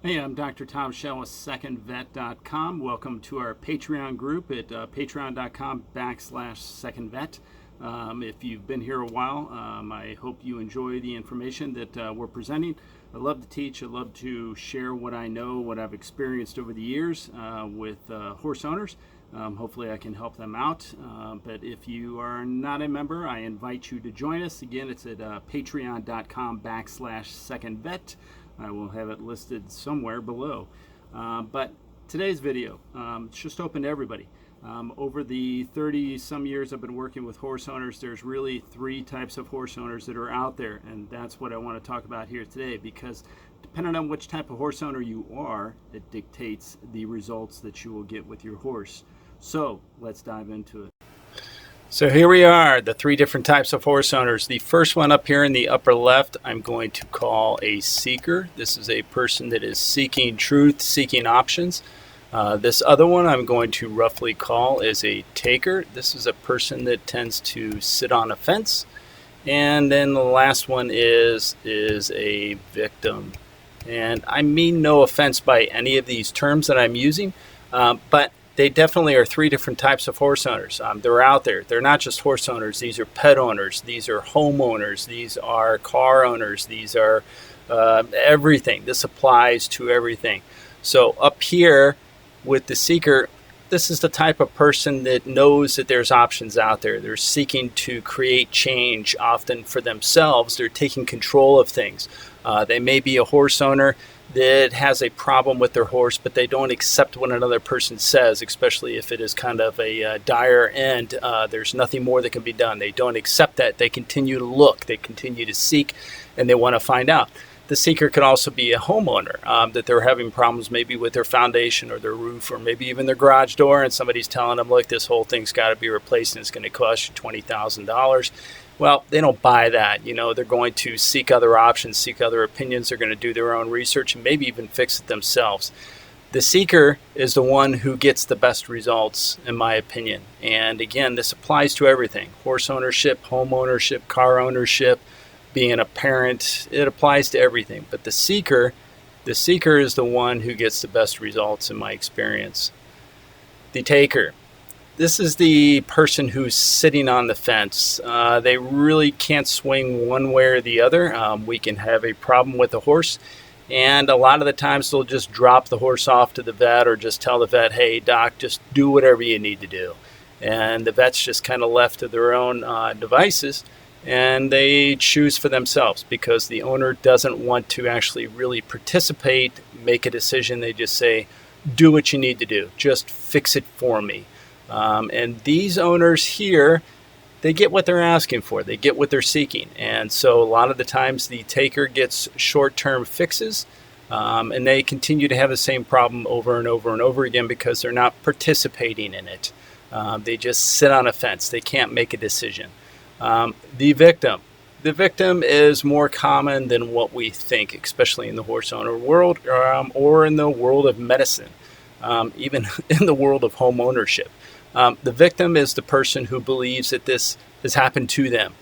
Hey, I'm Dr. Tom Shell with SecondVet.com. Welcome to our Patreon group at patreon.com/SecondVet. If you've been here a while, I hope you enjoy the information that we're presenting. I love to teach. I love to share what I know, what I've experienced over the years with horse owners. Hopefully I can help them out. But if you are not a member, I invite you to join us. Again, it's at patreon.com/SecondVet. I will have it listed somewhere below. But today's video, it's just open to everybody. Over the 30 some years I've been working with horse owners, there's really three types of horse owners that are out there, and that's what I want to talk about here today, because depending on which type of horse owner you are, it dictates the results that you will get with your horse. So let's dive into it. So here we are, the three different types of horse owners. The first one up here in the upper left, I'm going to call a seeker. This is a person that is seeking truth, seeking options. This other one I'm going to roughly call is a taker. This is a person that tends to sit on a fence. And then the last one is a victim. And I mean no offense by any of these terms that I'm using, but they definitely are three different types of horse owners. They're out there. They're not just horse owners. These are pet owners. These are homeowners. These are car owners. These are everything. This applies to everything. So up here with the seeker, this is the type of person that knows that there's options out there. They're seeking to create change, often for themselves. They're taking control of things. They may be a horse owner that has a problem with their horse, but they don't accept what another person says, especially if it is kind of a dire end. There's nothing more that can be done. They don't accept that. They continue to look, they continue to seek, and they want to find out. The seeker could also be a homeowner, that they're having problems maybe with their foundation or their roof or maybe even their garage door, and somebody's telling them, look, this whole thing's got to be replaced and it's going to cost you $20,000. Well, they don't buy that. They're going to seek other options, seek other opinions. They're going to do their own research and maybe even fix it themselves. The seeker is the one who gets the best results, in my opinion. And again, this applies to everything: horse ownership, home ownership, car ownership, being a parent. It applies to everything. But the seeker is the one who gets the best results, in my experience. The taker. This is the person who's sitting on the fence. They really can't swing one way or the other. We can have a problem with the horse, and a lot of the times they'll just drop the horse off to the vet or just tell the vet, hey, doc, just do whatever you need to do. And the vet's just kind of left to their own devices, and they choose for themselves because the owner doesn't want to actually really participate, make a decision. They just say, do what you need to do. Just fix it for me. And these owners here, they get what they're asking for. They get what they're seeking. And so a lot of the times the taker gets short-term fixes, and they continue to have the same problem over and over and over again because they're not participating in it. They just sit on a fence. They can't make a decision. The victim. The victim is more common than what we think, especially in the horse owner world or in the world of medicine, even in the world of home ownership. The victim is the person who believes that this has happened to them.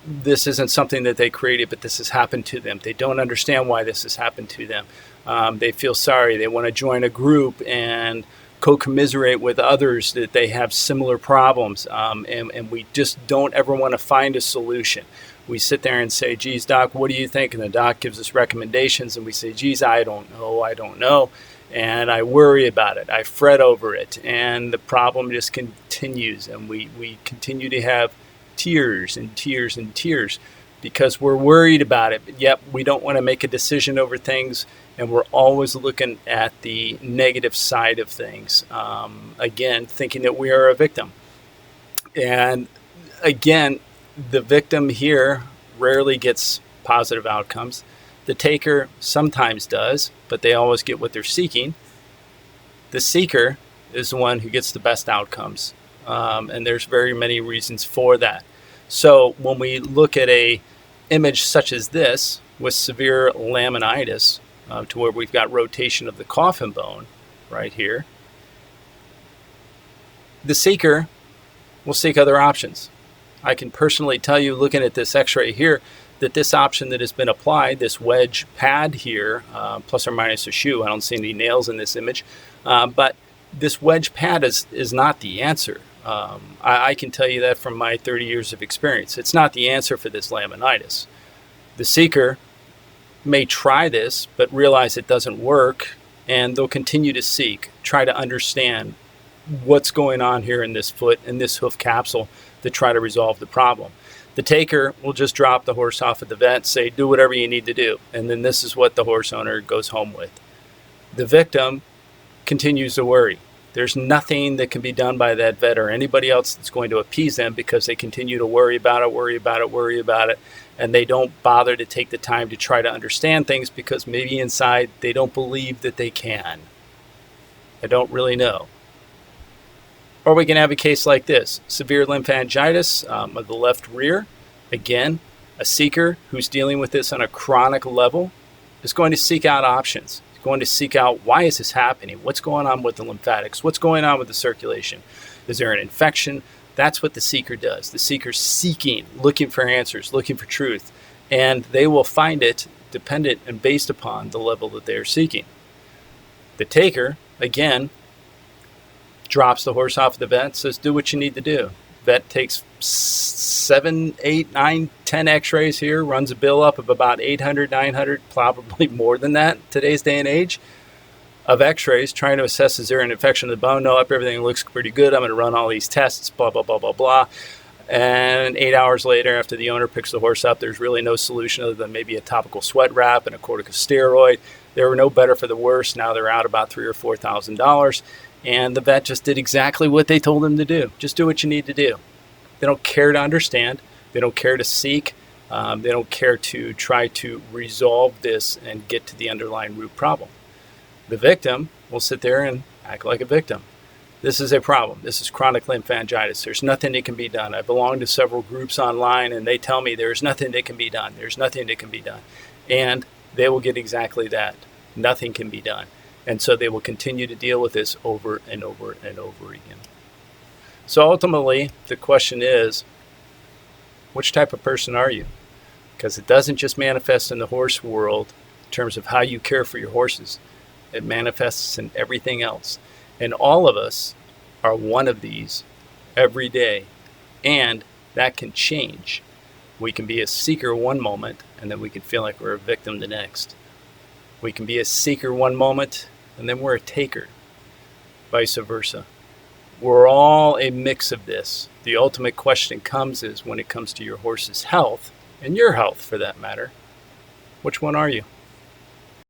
This isn't something that they created, but this has happened to them. They don't understand why this has happened to them. They feel sorry. They want to join a group and co-commiserate with others that they have similar problems. And we just don't ever want to find a solution. We sit there and say, geez, doc, what do you think? And the doc gives us recommendations, and we say, geez, I don't know. And I worry about it. I fret over it. And the problem just continues. And we continue to have tears and tears and tears because we're worried about it. But yet we don't want to make a decision over things. And we're always looking at the negative side of things. Again, thinking that we are a victim. And again, the victim here rarely gets positive outcomes. The taker sometimes does, but they always get what they're seeking. The seeker is the one who gets the best outcomes, and there's very many reasons for that. So when we look at a image such as this with severe laminitis, to where we've got rotation of the coffin bone right here, the seeker will seek other options. I can personally tell you, looking at this x-ray here, that this option that has been applied, this wedge pad here, plus or minus a shoe, I don't see any nails in this image, but this wedge pad is not the answer. I can tell you that from my 30 years of experience. It's not the answer for this laminitis. The seeker may try this, but realize it doesn't work, and they'll continue to seek, try to understand what's going on here in this foot, in this hoof capsule, to try to resolve the problem. The taker will just drop the horse off at the vet, say, do whatever you need to do, and then this is what the horse owner goes home with. The victim continues to worry. There's nothing that can be done by that vet or anybody else that's going to appease them, because they continue to worry about it, and they don't bother to take the time to try to understand things, because maybe inside they don't believe that they can. I don't really know. Or we can have a case like this: severe lymphangitis of the left rear. Again, a seeker who's dealing with this on a chronic level is going to seek out options. He's going to seek out, why is this happening? What's going on with the lymphatics? What's going on with the circulation? Is there an infection? That's what the seeker does. The seeker's seeking, looking for answers, looking for truth, and they will find it dependent and based upon the level that they're seeking. The taker, again, drops the horse off at the vet, says, do what you need to do. Vet takes 7, 8, 9, 10 x-rays here, runs a bill up of about 800, 900, probably more than that today's day and age, of x-rays, trying to assess, is there an infection of the bone? No, everything looks pretty good. I'm going to run all these tests, blah, blah, blah, blah, blah. And 8 hours later, after the owner picks the horse up, there's really no solution other than maybe a topical sweat wrap and a corticosteroid. They were no better for the worse. Now they're out about $3,000 or $4,000. And the vet just did exactly what they told him to do. Just do what you need to do. They don't care to understand. They don't care to seek. They don't care to try to resolve this and get to the underlying root problem. The victim will sit there and act like a victim. This is a problem. This is chronic lymphangitis. There's nothing that can be done. I belong to several groups online, and they tell me there's nothing that can be done. There's nothing that can be done. And they will get exactly that. Nothing can be done. And so they will continue to deal with this over and over and over again. So ultimately, the question is, which type of person are you? Because it doesn't just manifest in the horse world in terms of how you care for your horses. It manifests in everything else. And all of us are one of these every day. And that can change. We can be a seeker one moment, and then we can feel like we're a victim the next. We can be a seeker one moment, and then we're a taker, vice versa. We're all a mix of this. The ultimate question comes is, when it comes to your horse's health, and your health for that matter, which one are you?